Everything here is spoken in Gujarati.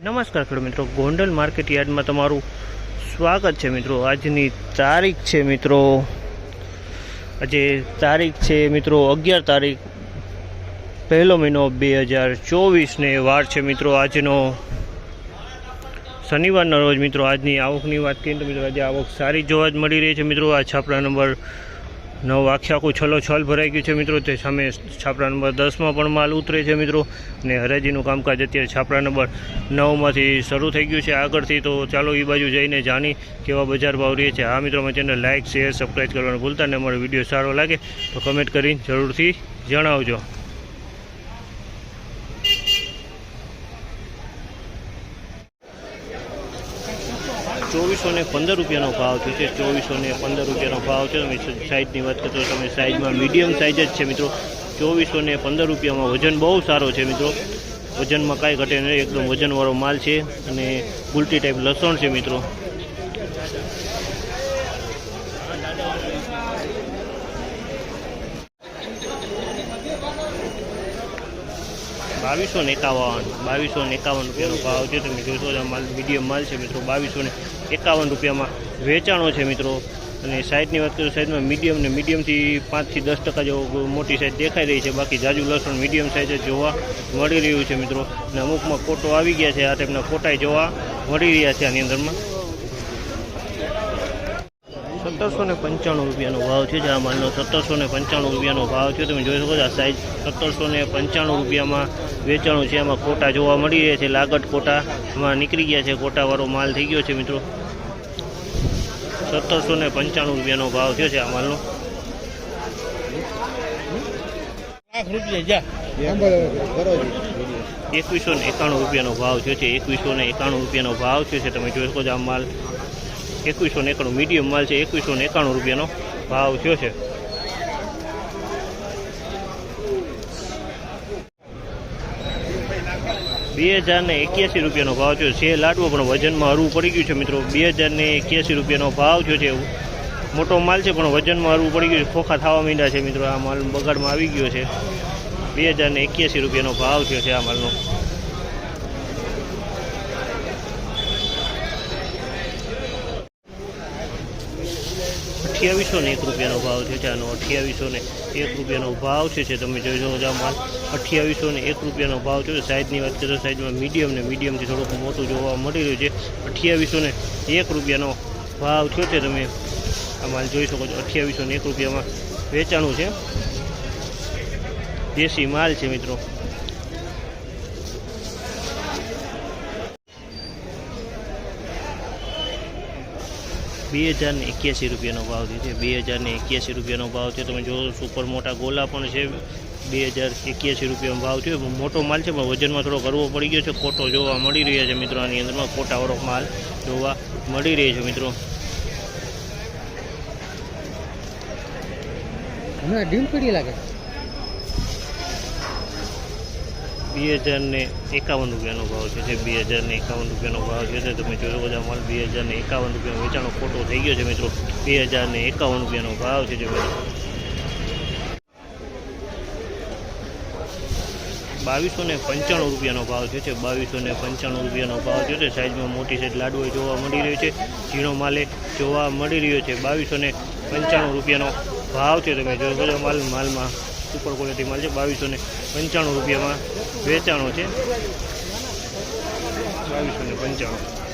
નમસ્કાર ખેડૂત મિત્રો, ગોંડલ માર્કેટ યાર્ડમાં તમારું સ્વાગત છે મિત્રો। આજની તારીખ છે મિત્રો, આજે તારીખ છે મિત્રો 11 તારીખ પહેલો મહિનો 2024 ને વાર છે મિત્રો આજનો શનિવારના રોજ મિત્રો। આજની આવકની વાત કરીએ તો મિત્રો આજે આવક સારી જોવા જ મળી રહી છે મિત્રો। આ છાપરા નંબર 9 આખું છલોછલ ભરાઈ ગયું છે મિત્રો। તે સામે છાપરા નંબર 10માં પણ માલ ઉતરે છે મિત્રો। અને હરાજીનું કામકાજ અત્યારે છાપરા નંબર 9માંથી શરૂ થઈ ગયું છે આગળથી। તો ચાલો એ બાજુ જઈને જાણી કેવા બજાર ભાવ રહે છે। હા મિત્રો, અમારી ચેનલ લાઇક શેર સબસ્ક્રાઈબ કરવાનું ભૂલતા ને અમારો વિડીયો સારો લાગે તો કમેન્ટ કરીને જરૂરથી જણાવજો। ₹2415 ભાવ થયો છે। ₹2415 ભાવ છે। તમે સાઇઝની વાત કરતો તમે સાઇઝમાં મીડિયમ સાઇઝ જ છે મિત્રો। ₹2415 વજન બહુ સારો છે મિત્રો। વજનમાં કાંઈ ઘટે નહીં, એકદમ વજનવાળો માલ છે અને ગુલટી ટાઈપ લસણ છે મિત્રો। ₹2251 ભાવ છે। તમે જોશો માલ મીડિયમ માલ છે મિત્રો। ₹2251 વેચાણો છે મિત્રો। અને સાઇઝની વાત કરીએ સાઇઝમાં મીડિયમ ને મીડિયમથી 5 થી 10% જેવો મોટી સાઇઝ દેખાઈ રહી છે। બાકી જાજુ લસણ મીડિયમ સાઇઝ જ જોવા મળી રહ્યું છે મિત્રો। અને અમુકમાં કોટો આવી ગયા છે, આ ટાઈપના કોટાઈ જોવા મળી રહ્યા છે આની અંદરમાં। ₹1795 ભાવ છે। આ માલનો ₹1795 ભાવ છે। તમે જોઈ શકો છો આ સાઇઝ ₹1795 વેચાણું છે। આમાં કોટા જોવા મળી રહ્યા છે, લાગટ કોટામાં નીકળી ગયા છે, કોટાવાળો માલ થઈ ગયો છે મિત્રો। ₹1795 ભાવ થયો છે આ માલનો। ₹2191 ભાવ થયો છે। ₹2191 ભાવ થયો છે। તમે જોઈ શકો છો આ માલ 2191 મીડિયમ માલ છે। ₹2191 ભાવ થયો છે। ₹2081 ભાવ થયો છે। લાડવો પણ વજનમાં હરવું પડી ગયું છે મિત્રો। ₹2081 ભાવ થયો છે। મોટો માલ છે પણ વજનમાં હરવું પડી ગયું છે, ખોખા થવા માંડ્યા છે મિત્રો। આ માલ બગાડમાં આવી ગયો છે। ₹2081 ભાવ થયો છે આ માલનો। ₹2801 ભાવ થયો છે આનો। ₹2801 ભાવ છે। તમે જોઈ શકો છો આ માલ ₹2801 ભાવ થયો છે। સાઇઝની વાત કરીએ તો સાઇઝમાં મીડિયમ ને મીડિયમથી થોડુંક મોટું જોવા મળી રહ્યું છે। ₹2801 ભાવ થયો છે। તમે આ માલ જોઈ શકો છો ₹2801 વેચાણું છે। દેશી માલ છે મિત્રો। ₹2081 ભાવ છે। ₹2081 ભાવ છે। તમે જો સુપર મોટા ગોલા પણ છે। ₹2081 ભાવ છે। મોટો માલ છે પણ વજનમાં થોડો કરવો પડી ગયો છે, કોટો જોવા મળી રહ્યા છે મિત્રો। આની અંદરમાં કોટાવાળો માલ જોવા મળી રહ્યો છે મિત્રો। ₹2051 ભાવ છે। ₹2051 ભાવ છે। તમે જોઈ શકો છો માલ ₹2051 વેચાણો ખોટો થઈ ગયો છે મિત્રો। ₹2051 ભાવ છે। ₹2295 ભાવ છે। ₹2295 ભાવ છે। સાઇઝમાં મોટી સાઇઝ લાડવો જોવા મળી રહ્યો છે, ઝીણો માલે જોવા મળી રહ્યો છે। ₹2295 ભાવ છે। તમે જોઈ શકો છો માલમાં સુપર ક્વોલિટી માલ છે। ₹2295 વેચાણો છે। ₹2295